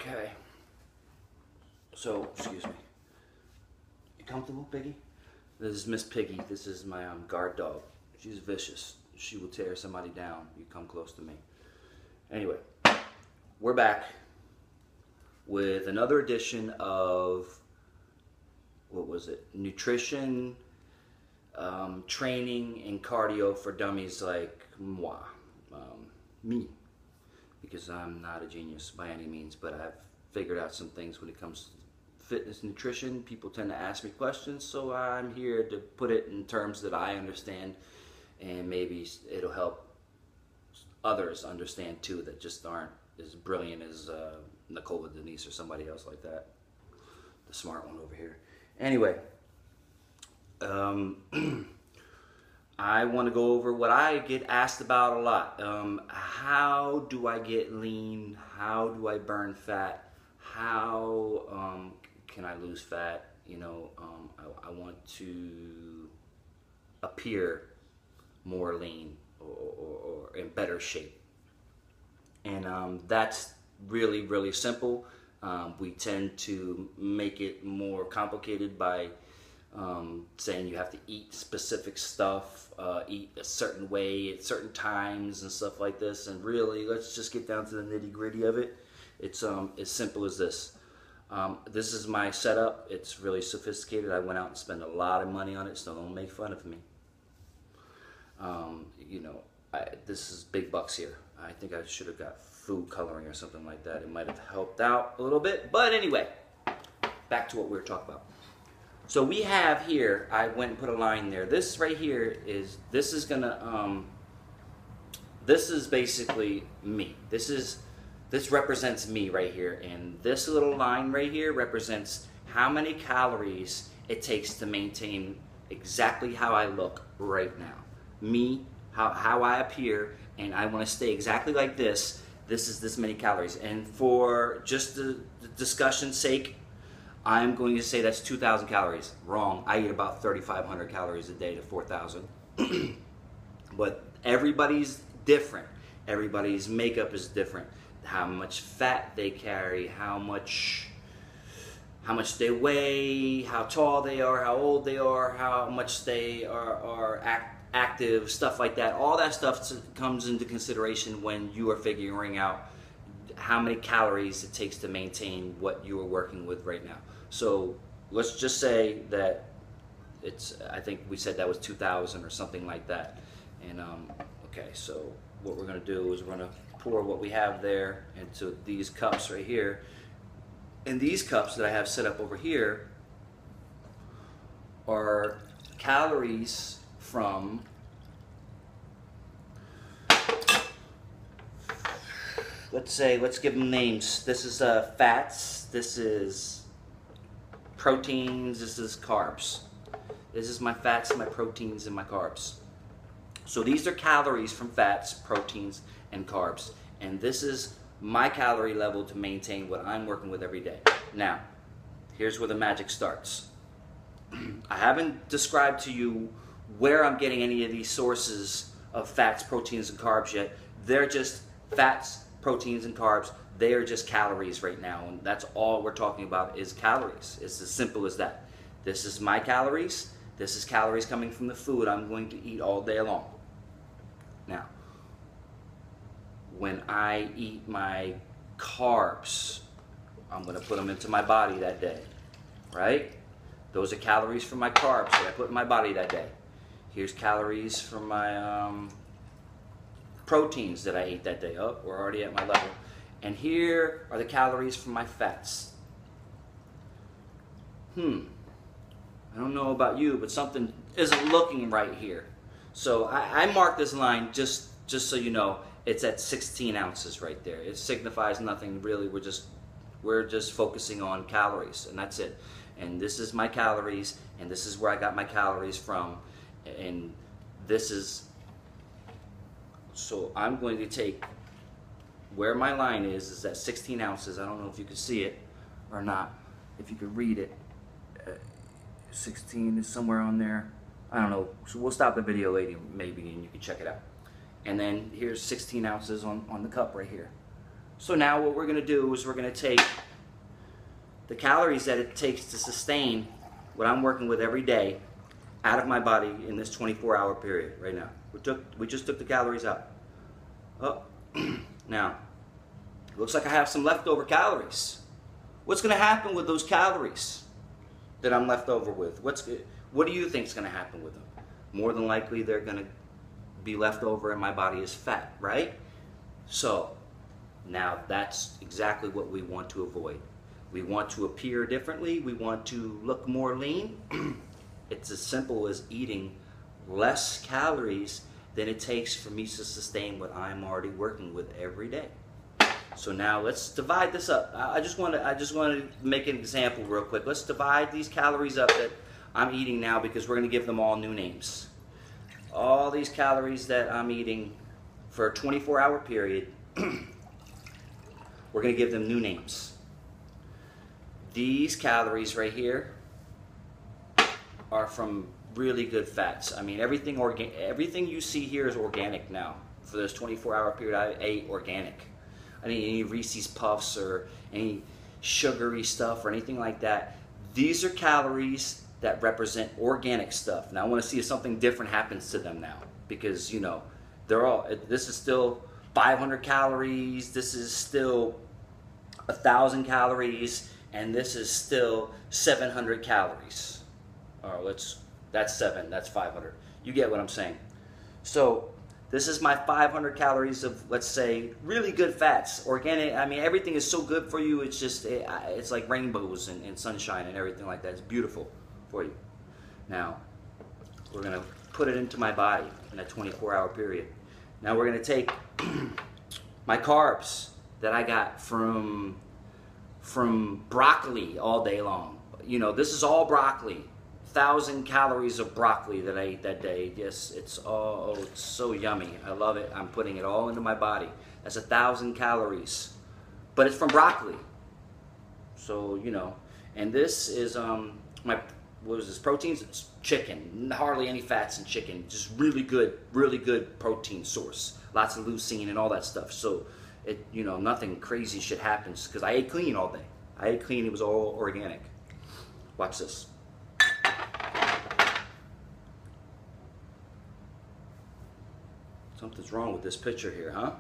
Okay. So, excuse me. You comfortable, Piggy? This is Miss Piggy. This is my guard dog. She's vicious. She will tear somebody down. You come close to me. Anyway, we're back with another edition of, what was it? Nutrition, training, and cardio for dummies like moi. Me. Because I'm not a genius by any means, but I've figured out some things when it comes to fitness, nutrition. People tend to ask me questions, so I'm here to put it in terms that I understand, and maybe it'll help others understand too that just aren't as brilliant as Nicole Denise or somebody else like that. The smart one over here. Anyway, I want to go over what I get asked about a lot. How do I get lean? How do I burn fat? How can I lose fat? You know, I want to appear more lean or in better shape. And that's really, really simple. We tend to make it more complicated by saying you have to eat specific stuff, eat a certain way at certain times and stuff like this. And really, let's just get down to the nitty-gritty of it. It's as simple as this. This is my setup. It's really sophisticated. I went out and spent a lot of money on it, so don't make fun of me. You know, this is big bucks here. I think I should have got food coloring or something like that. It might have helped out a little bit. But anyway, back to what we were talking about. So we have here, I went and put a line there. This right here is, this is basically me. This represents me right here. And this little line right here represents how many calories it takes to maintain exactly how I look right now. Me, how I appear, and I want to stay exactly like this. This is this many calories. And for just the discussion's sake, I'm going to say that's 2,000 calories. Wrong. I eat about 3,500 calories a day to 4,000. But everybody's different. Everybody's makeup is different. How much fat they carry, how much they weigh, how tall they are, how old they are, how much they are active, stuff like that. All that stuff comes into consideration when you are figuring out how many calories it takes to maintain what you are working with right now. So let's just say that I think we said that was 2,000 or something like that. And okay, so what we're going to do is we're going to pour what we have there into these cups right here. And these cups that I have set up over here are calories from let's give them names. This is fats, this is proteins, this is carbs. This is my fats, my proteins, and my carbs. So these are calories from fats, proteins, and carbs. And this is my calorie level to maintain what I'm working with every day. Now, here's where the magic starts. I haven't described to you where I'm getting any of these sources of fats, proteins, and carbs yet. They're just fats, proteins, and carbs. They are just calories right now, and that's all we're talking about is calories. It's as simple as that. This is my calories. This is calories coming from the food I'm going to eat all day long. Now, when I eat my carbs, I'm going to put them into my body that day, right? Those are calories from my carbs that I put in my body that day. Here's calories from my proteins that I ate that day. Oh, we're already at my level. And here are the calories from my fats. I don't know about you, but something isn't looking right here. So I marked this line just so you know, it's at 16 ounces right there. It signifies nothing really. We're just focusing on calories, and that's it. And this is my calories, and this is where I got my calories from. And this is, so I'm going to take where my line is at 16 ounces. I don't know if you can see it or not, if you can read it. 16 is somewhere on there. I don't know. So we'll stop the video maybe, and you can check it out. And then here's 16 ounces on the cup right here. So now what we're going to do is we're going to take the calories that it takes to sustain what I'm working with every day out of my body in this 24-hour period right now. We just took the calories out. Oh, now, looks like I have some leftover calories. What's going to happen with those calories that I'm left over with? What do you think is going to happen with them? More than likely, they're going to be left over in my body as fat, right? So, now that's exactly what we want to avoid. We want to appear differently. We want to look more lean. It's as simple as eating less calories than it takes for me to sustain what I'm already working with every day. So now let's divide this up. I just want to make an example real quick. Let's divide these calories up that I'm eating now, because we're going to give them all new names. All these calories that I'm eating for a 24-hour period, we're going to give them new names. These calories right here are from really good fats. I mean, everything you see here is organic now. For this 24-hour period, I ate organic. I didn't eat any Reese's Puffs or any sugary stuff or anything like that. These are calories that represent organic stuff. Now I want to see if something different happens to them now, because you know this is still 500 calories, this is still 1,000 calories, and this is still 700 calories. That's 7, that's 500. You get what I'm saying. So this is my 500 calories of, let's say, really good fats, organic. I mean, everything is so good for you. It's just, it's like rainbows and sunshine and everything like that. It's beautiful for you. Now, we're going to put it into my body in a 24-hour period. Now we're going to take my carbs that I got from broccoli all day long. You know, this is all broccoli. 1,000 calories of broccoli that I ate that day. Yes, it's so yummy. I love it. I'm putting it all into my body. That's 1,000 calories, but it's from broccoli. So you know, and this is what was this? Proteins? It's chicken. Hardly any fats in chicken. Just really good protein source. Lots of leucine and all that stuff. So nothing crazy should happen, because I ate clean all day. I ate clean. It was all organic. Watch this. Something's wrong with this picture here, huh?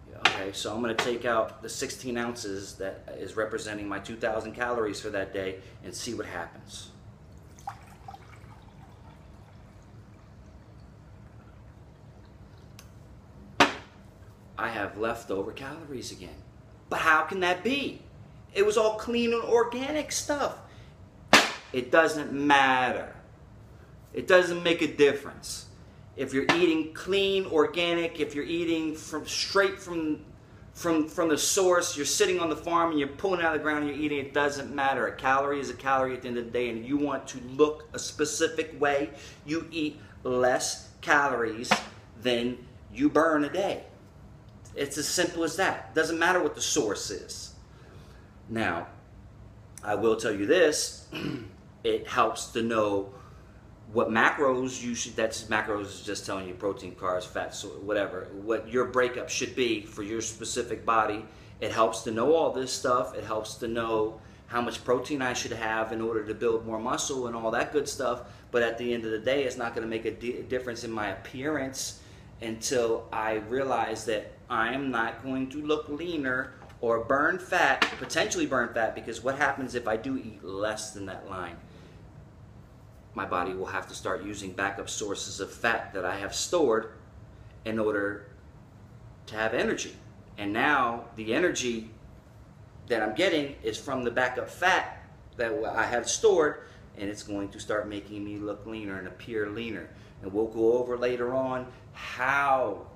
Yeah, okay, so I'm going to take out the 16 ounces that is representing my 2,000 calories for that day and see what happens. I have leftover calories again. But how can that be? It was all clean and organic stuff. It doesn't matter. It doesn't make a difference. If you're eating clean, organic, if you're eating straight from the source, you're sitting on the farm and you're pulling it out of the ground and you're eating, it doesn't matter. A calorie is a calorie at the end of the day, and you want to look a specific way, you eat less calories than you burn a day. It's as simple as that. It doesn't matter what the source is. Now, I will tell you this, it helps to know what macros you should, macros is just telling you protein, carbs, fats, whatever, what your breakup should be for your specific body. It helps to know all this stuff. It helps to know how much protein I should have in order to build more muscle and all that good stuff. But at the end of the day, it's not going to make a difference in my appearance until I realize that I'm not going to look leaner or burn fat, potentially burn fat, because what happens if I do eat less than that line? My body will have to start using backup sources of fat that I have stored in order to have energy. And now the energy that I'm getting is from the backup fat that I have stored, and it's going to start making me look leaner and appear leaner. And we'll go over later on how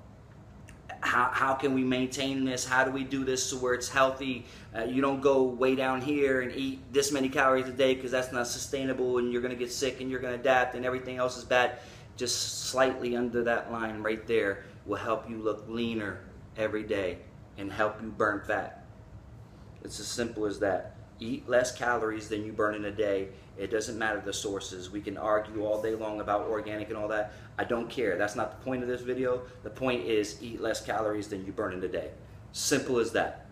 can we maintain this? How do we do this so where it's healthy? You don't go way down here and eat this many calories a day, because that's not sustainable, and you're going to get sick and you're going to adapt and everything else is bad. Just slightly under that line right there will help you look leaner every day and help you burn fat. It's as simple as that. Eat less calories than you burn in a day. It doesn't matter the sources. We can argue all day long about organic and all that. I don't care. That's not the point of this video. The point is eat less calories than you burn in a day. Simple as that.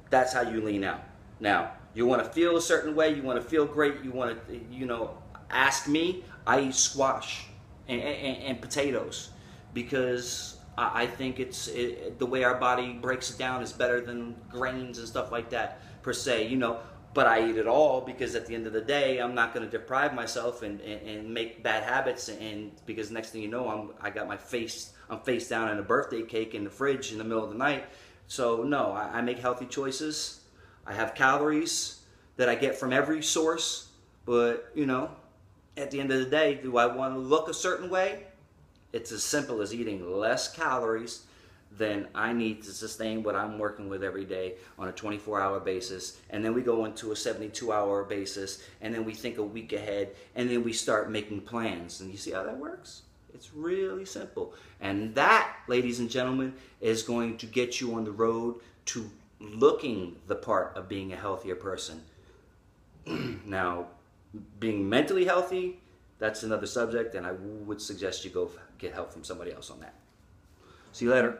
That's how you lean out. Now, you want to feel a certain way, you want to feel great, you want to, ask me, I eat squash and potatoes because I think the way our body breaks it down is better than grains and stuff like that, per se, But I eat it all because at the end of the day, I'm not going to deprive myself and make bad habits. And because next thing you know, I'm face down in a birthday cake in the fridge in the middle of the night. So no, I make healthy choices. I have calories that I get from every source. But at the end of the day, do I want to look a certain way? It's as simple as eating less calories than I need to sustain what I'm working with every day on a 24-hour basis. And then we go into a 72-hour basis, and then we think a week ahead, and then we start making plans. And you see how that works? It's really simple. And that, ladies and gentlemen, is going to get you on the road to looking the part of being a healthier person. Now, being mentally healthy, that's another subject, and I would suggest you go get help from somebody else on that. See you later.